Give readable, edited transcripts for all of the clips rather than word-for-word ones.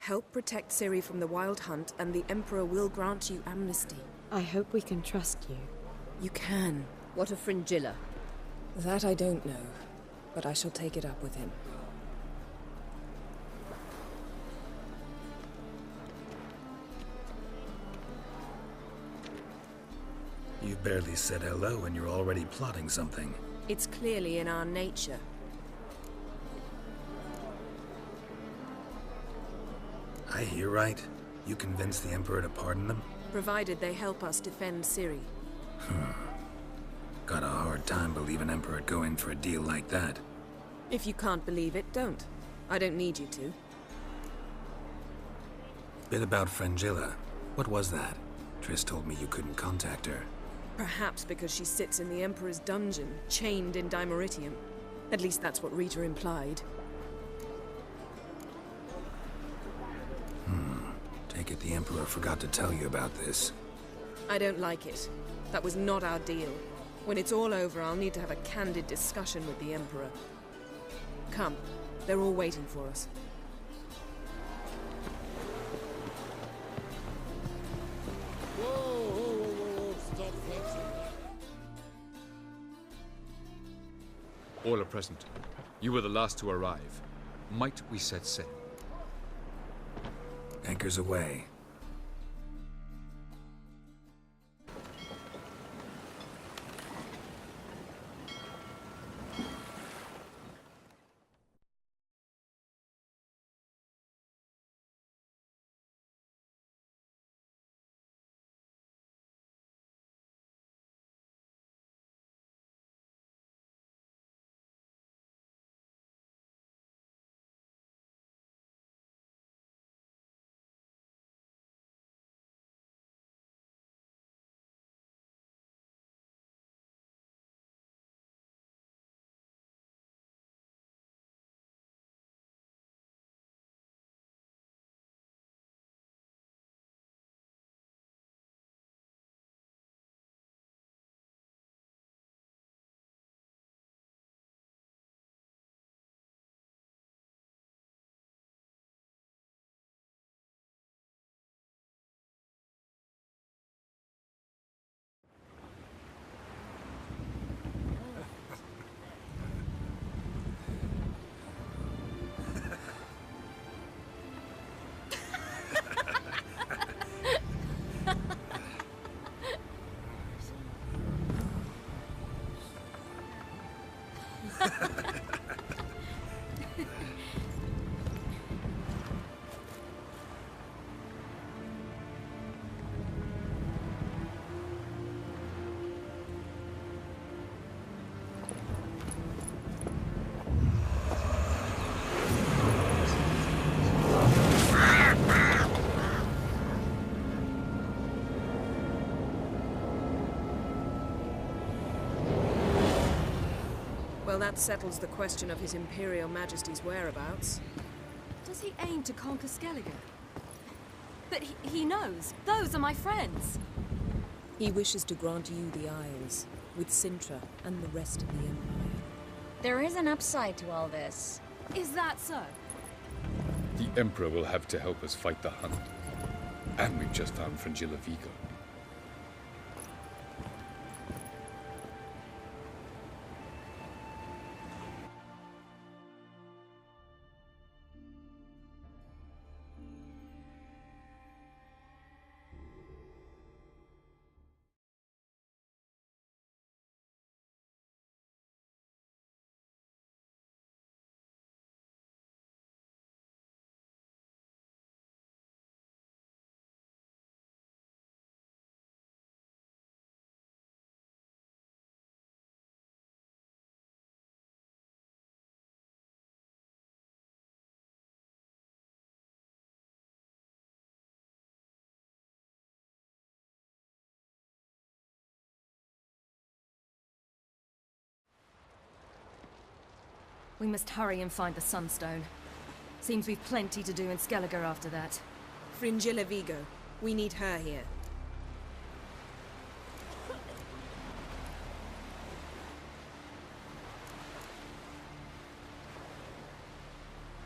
Help protect Ciri from the Wild Hunt, and the Emperor will grant you amnesty. I hope we can trust you. You can. What of Fringilla? That I don't know, but I shall take it up with him. You barely said hello and you're already plotting something. It's clearly in our nature. I hear right? You convinced the Emperor to pardon them? Provided they help us defend Ciri. Got a hard time believing Emperor'd go in for a deal like that. If you can't believe it, don't. I don't need you to. Bit about Fringilla. What was that? Triss told me you couldn't contact her. Perhaps because she sits in the Emperor's dungeon, chained in Dimeritium. At least that's what Rita implied. Take it the Emperor forgot to tell you about this. I don't like it. That was not our deal. When it's all over, I'll need to have a candid discussion with the Emperor. Come. They're all waiting for us. Whoa, stop flexing. All are present. You were the last to arrive. Might we set sail? Anchors away. Well, that settles the question of His Imperial Majesty's whereabouts. Does he aim to conquer Skellige? But he knows. Those are my friends. He wishes to grant you the Isles, with Cintra and the rest of the Empire. There is an upside to all this. Is that so? The Emperor will have to help us fight the Hunt. And we've just found Fringilla Vigo. We must hurry and find the Sunstone. Seems we've plenty to do in Skellige after that. Fringilla Vigo. We need her here.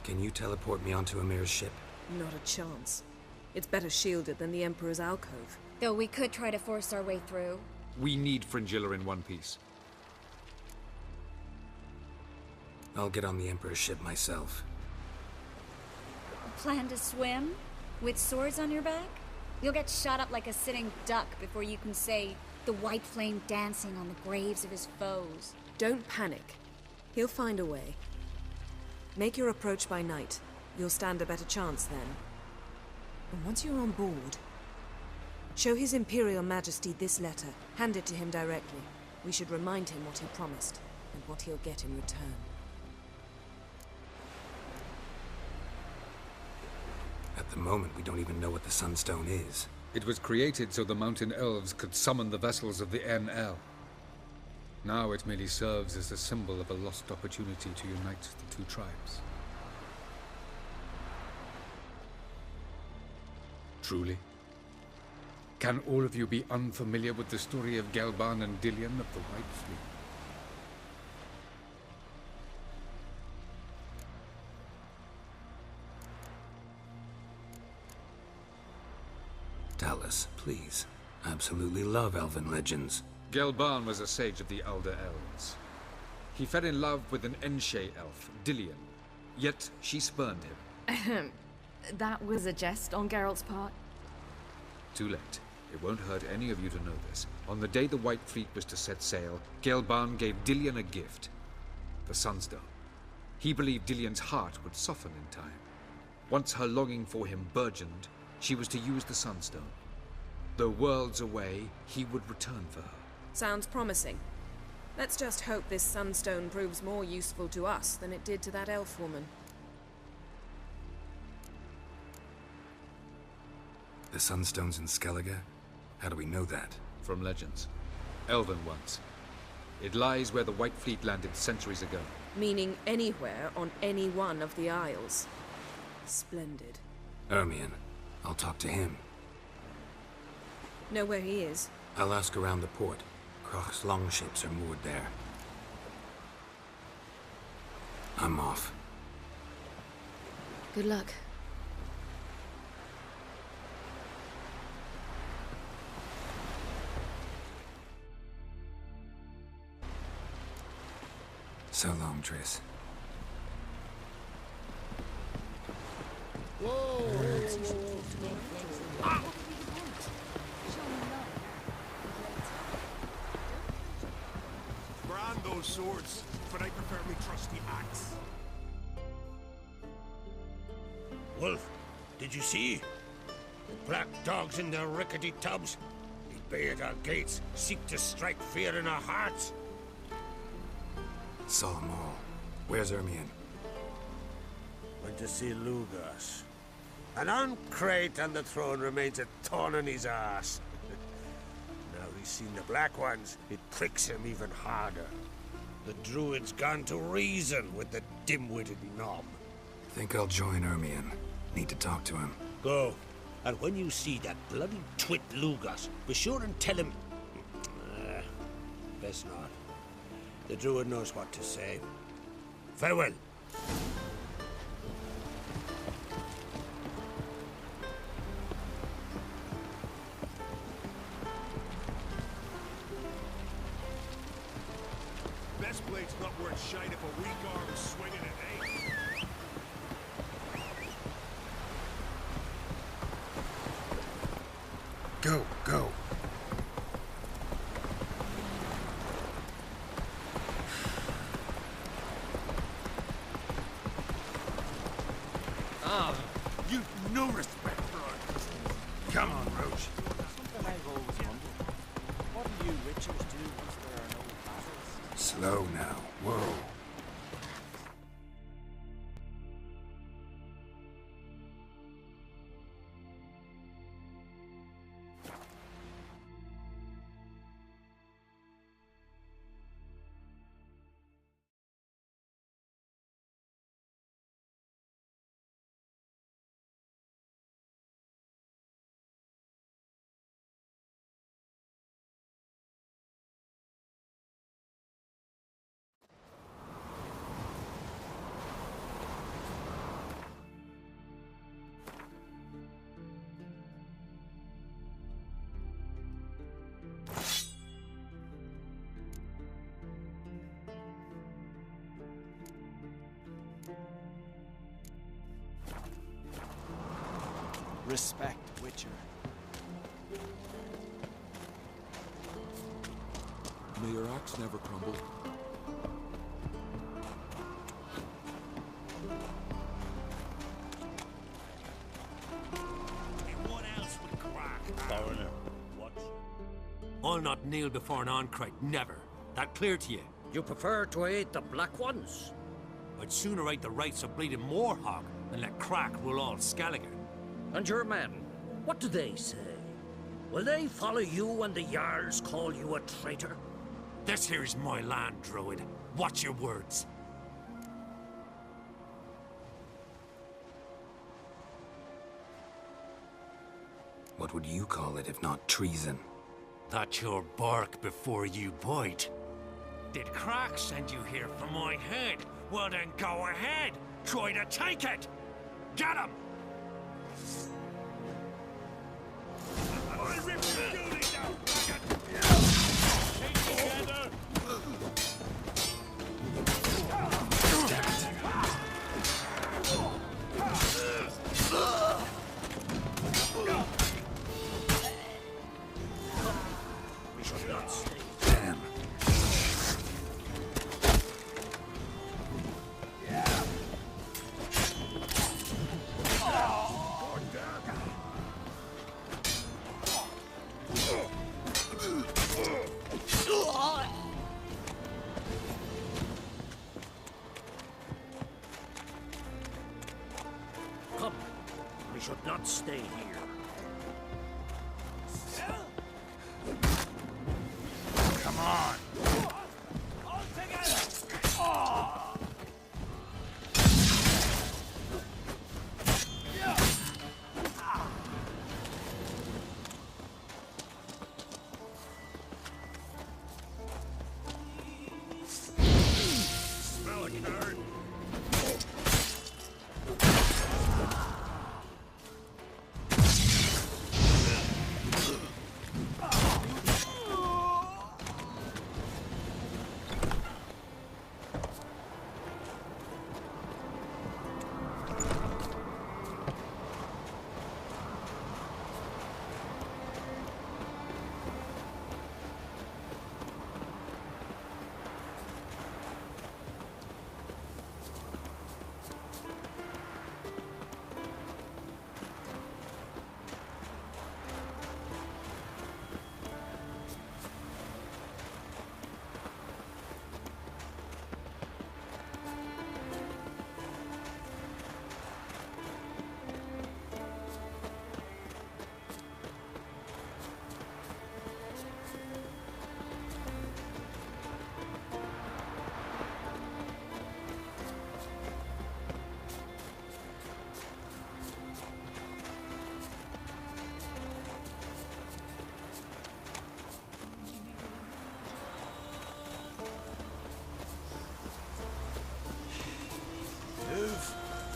Can you teleport me onto Amir's ship? Not a chance. It's better shielded than the Emperor's alcove. Though we could try to force our way through. We need Fringilla in one piece. I'll get on the Emperor's ship myself. Plan to swim? With swords on your back? You'll get shot up like a sitting duck before you can say the white flame dancing on the graves of his foes. Don't panic. He'll find a way. Make your approach by night. You'll stand a better chance then. And once you're on board, show His Imperial Majesty this letter. Hand it to him directly. We should remind him what he promised, and what he'll get in return. At the moment, we don't even know what the Sunstone is. It was created so the Mountain Elves could summon the vessels of the NL. Now it merely serves as a symbol of a lost opportunity to unite the two tribes. Truly? Can all of you be unfamiliar with the story of Gelban and Dillion of the White Fleet? Tell us, please. I absolutely love elven legends. Gelban was a sage of the Elder Elves. He fell in love with an Enshe elf, Dillion, yet she spurned him. That was a jest on Geralt's part. Too late. It won't hurt any of you to know this. On the day the White Fleet was to set sail, Gelban gave Dillion a gift. The Sunstone. He believed Dillion's heart would soften in time. Once her longing for him burgeoned, she was to use the Sunstone. Though worlds away, he would return for her. Sounds promising. Let's just hope this Sunstone proves more useful to us than it did to that elf woman. The Sunstone's in Skellige? How do we know that? From legends. Elven ones. It lies where the White Fleet landed centuries ago. Meaning anywhere on any one of the Isles. Splendid. Ermion. I'll talk to him. Know where he is? I'll ask around the port. Kroch's longships are moored there. I'm off. Good luck. So long, Triss. Brand those swords, but I prefer me trusty axe. Wolf, did you see? The black dogs in their rickety tubs. They bay at our gates, seek to strike fear in our hearts. Saw them all. Where's Ermion? Went to see Lugas. And on Crate on the throne remains a thorn in his ass. Now he's seen the Black Ones, it pricks him even harder. The Druid's gone to reason with the dim-witted knob. Think I'll join Ermion. Need to talk to him. Go. And when you see that bloody twit Lugas, be sure and tell him... best not. The Druid knows what to say. Farewell. Best blade's not worth shite if a weak arm is swinging at 8. Go, go. You've no respect for artists. Come on, Roach. Something I've always wondered. What do you witchers do once there are no battles? Slow now. Whoa. Respect, Witcher. May your axe never crumble. What else would crack? Foreigner, what? I'll not kneel before an Oncrite, never. That clear to you? You prefer to aid the Black Ones? I'd sooner aid the rights of bleeding Morhog than let Crack rule all Skellige. And your men, what do they say? Will they follow you when the Jarls call you a traitor? This here's my land, Druid. Watch your words. What would you call it if not treason? That's your bark before you bite. Did Crack send you here for my head? Well then go ahead. Try to take it. Get him! I'll rip the building down, faggot! Take together! We should not stay. Damn. Come, we should not stay here. Come on! Smell a card?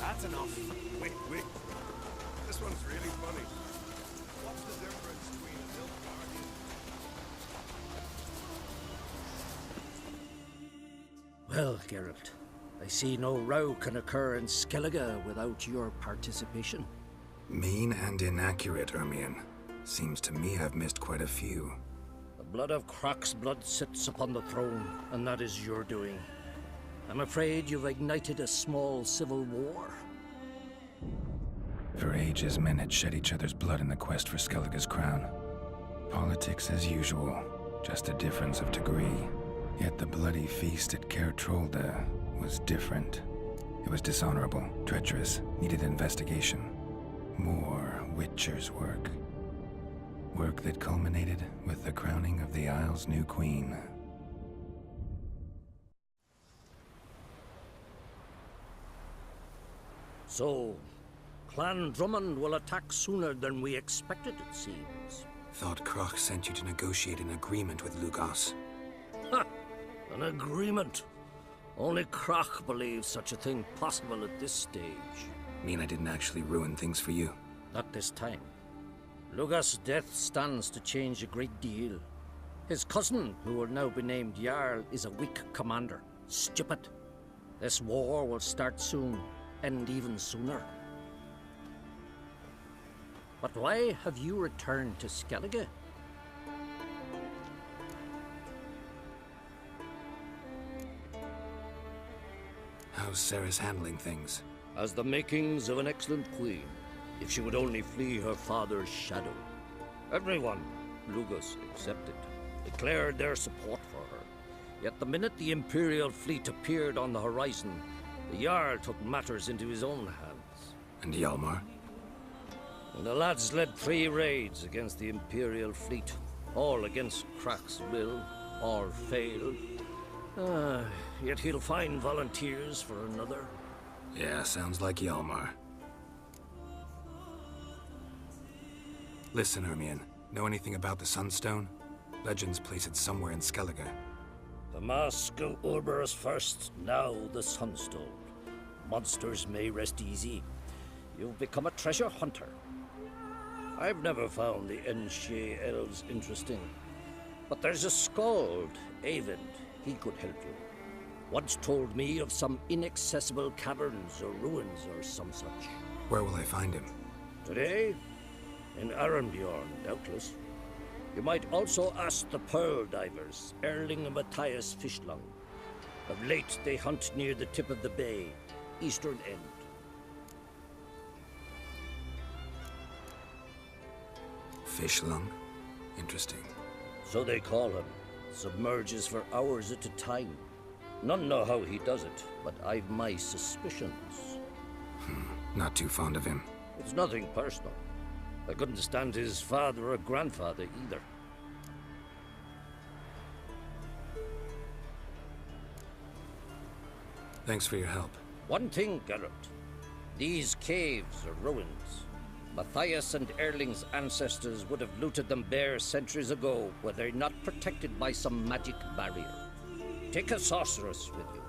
That's enough. Wait. This one's really funny. What's the difference between a Nilfgaardian? Well, Geralt, I see no row can occur in Skellige without your participation. Mean and inaccurate, Ermion. Seems to me I've missed quite a few. The blood of Croc's blood sits upon the throne, and that is your doing. I'm afraid you've ignited a small civil war. For ages, men had shed each other's blood in the quest for Skellige's crown. Politics as usual, just a difference of degree. Yet the bloody feast at Caer Trolda was different. It was dishonorable, treacherous, needed investigation. More Witcher's work. Work that culminated with the crowning of the Isle's new queen. So, Clan Drummond will attack sooner than we expected, it seems. Thought Croc sent you to negotiate an agreement with Lugos. Ha! An agreement? Only Croc believes such a thing possible at this stage. Mean I didn't actually ruin things for you? Not this time. Lugos' death stands to change a great deal. His cousin, who will now be named Jarl, is a weak commander. Stupid. This war will start soon, end even sooner. But why have you returned to Skellige? How's Ceres handling things? Has the makings of an excellent queen, if she would only flee her father's shadow. Everyone, Lugus excepted, declared their support for her. Yet the minute the Imperial fleet appeared on the horizon, the Jarl took matters into his own hands. And Hjalmar? And the lads led 3 raids against the Imperial fleet, all against Krak's will, all failed. Yet he'll find volunteers for another. Yeah, sounds like Hjalmar. Listen, Hermione, know anything about the Sunstone? Legends place it somewhere in Skellige. The Mask of Urberus first, now the Sunstone. Monsters may rest easy. You've become a treasure hunter. I've never found the Enshe elves interesting. But there's a skald, Eyvind. He could help you. Once told me of some inaccessible caverns or ruins or some such. Where will I find him? Today? In Arenbjorn, doubtless. You might also ask the Pearl Divers, Erling and Matthias Fishlung. Of late, they hunt near the tip of the bay, eastern end. Fishlung? Interesting. So they call him. Submerges for hours at a time. None know how he does it, but I've my suspicions. Not too fond of him. It's nothing personal. I couldn't stand his father or grandfather either. Thanks for your help. One thing, Geralt. These caves are ruins. Matthias and Erling's ancestors would have looted them bare centuries ago were they not protected by some magic barrier. Take a sorceress with you.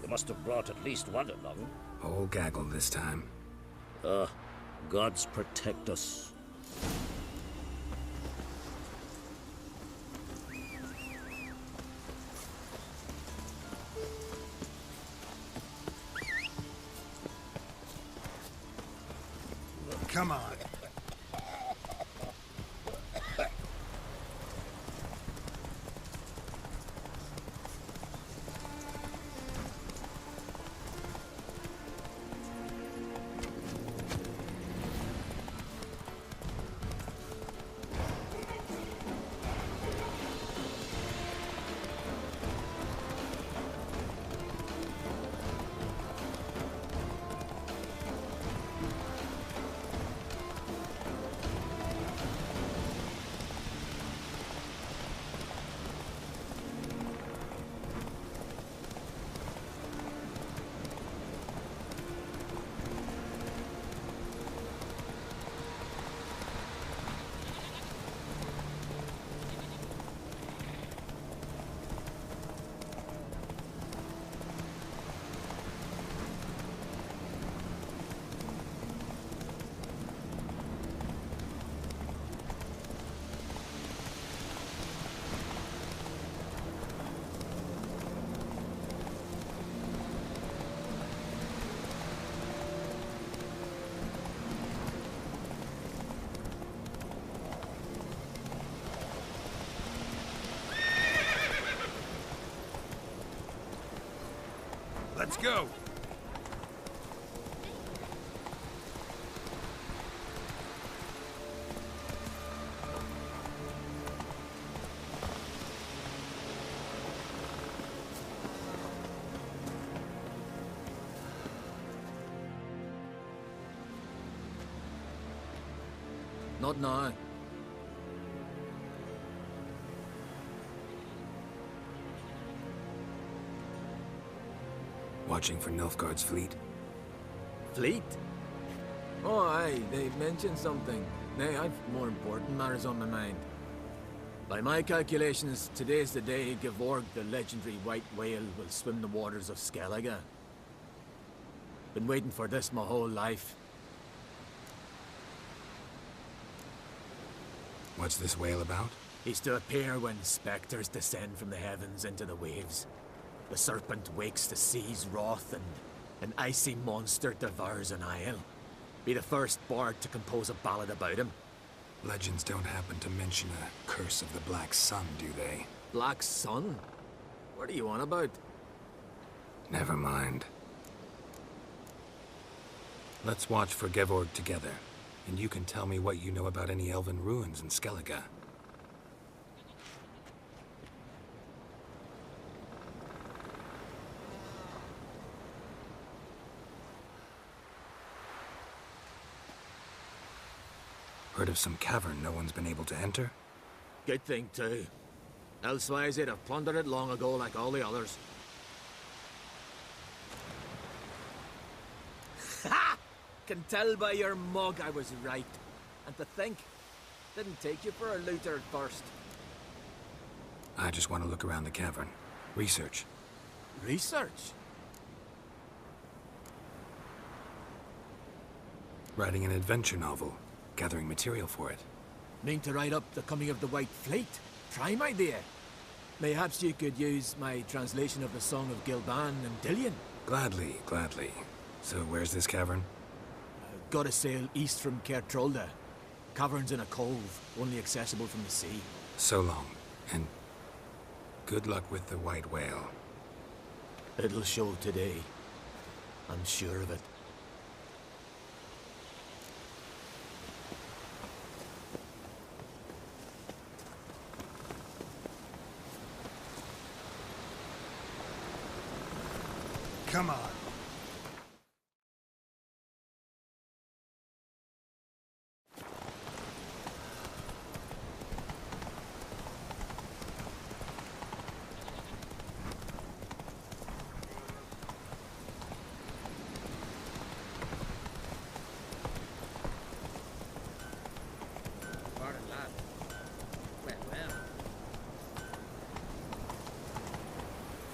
You must have brought at least one along. Whole gaggle this time. Gods protect us. Come on. Let's go! Not now. Watching for Nilfgaard's fleet? Fleet? Oh, aye, they mentioned something. Nay, I've more important matters on my mind. By my calculations, today's the day Gevorg, the legendary white whale, will swim the waters of Skellige. Been waiting for this my whole life. What's this whale about? He's to appear when specters descend from the heavens into the waves. The serpent wakes the sea's wrath, and an icy monster devours an isle. Be the first bard to compose a ballad about him. Legends don't happen to mention a curse of the Black Sun, do they? Black Sun? What are you on about? Never mind. Let's watch for Gevorg together, and you can tell me what you know about any elven ruins in Skellige. Heard of some cavern no one's been able to enter? Good thing, too. Elsewise, they'd have plundered it long ago like all the others. Ha! Can tell by your mug I was right. And to think, didn't take you for a looter at first. I just want to look around the cavern. Research. Research? Writing an adventure novel. Gathering material for it. Mean to write up the coming of the White Fleet? Prime idea. Mayhaps you could use my translation of the Song of Gilban and Dillion. Gladly, gladly. So where's this cavern? Gotta sail east from Caer Trolde. Cavern's in a cove, only accessible from the sea. So long, and good luck with the white whale. It'll show today. I'm sure of it. Come on.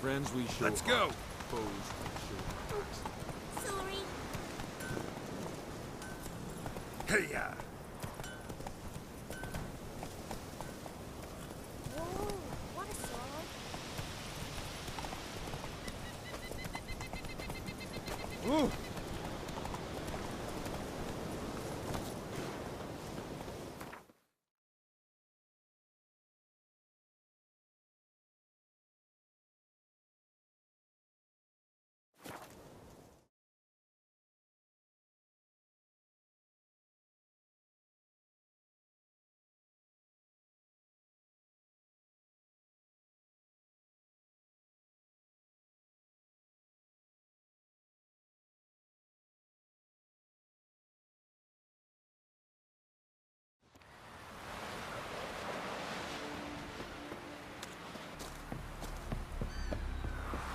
Friends we show. Let's go. Foes we show. Sorry. Hey-ya. Whoa, what a sword. Ooh.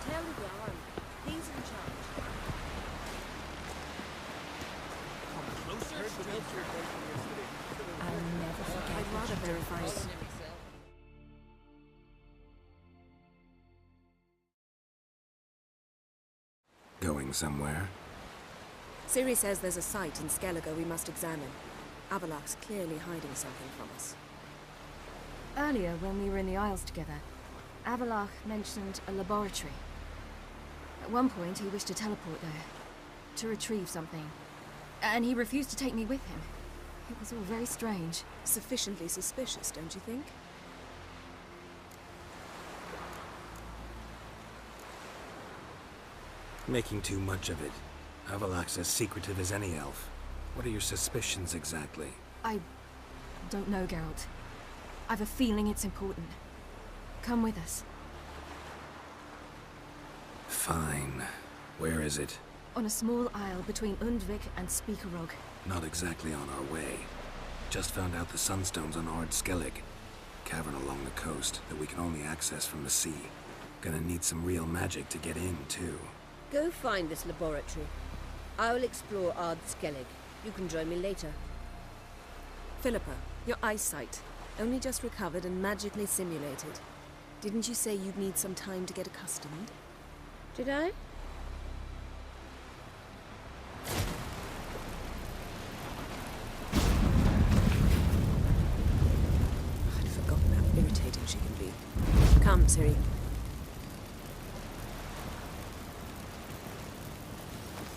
Tell Yarn. He's in charge. I'll never forget. I'd rather verify it. Going somewhere? Ciri says there's a site in Skellige we must examine. Avalak's clearly hiding something from us. Earlier, when we were in the Isles together, Avalach mentioned a laboratory. At one point, he wished to teleport there, to retrieve something. And he refused to take me with him. It was all very strange. Sufficiently suspicious, don't you think? Making too much of it. Avalak's as secretive as any elf. What are your suspicions exactly? I don't know, Geralt. I've a feeling it's important. Come with us. Fine. Where is it? On a small isle between Undvik and Speakerog. Not exactly on our way. Just found out the Sunstone's on Ard Skellig. Cavern along the coast that we can only access from the sea. Gonna need some real magic to get in, too. Go find this laboratory. I'll explore Ard Skellig. You can join me later. Philippa, your eyesight. Only just recovered and magically simulated. Didn't you say you'd need some time to get accustomed? Did I? I'd forgotten how irritating she can be. Come, Ciri.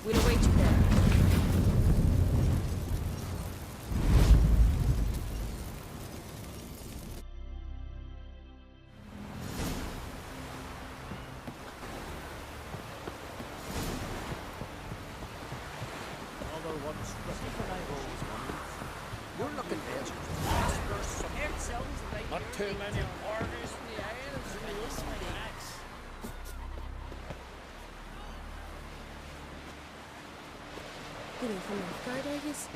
We'll await you there. too many parties in the Isles and the Ultimate. You know, from off guard, I guess.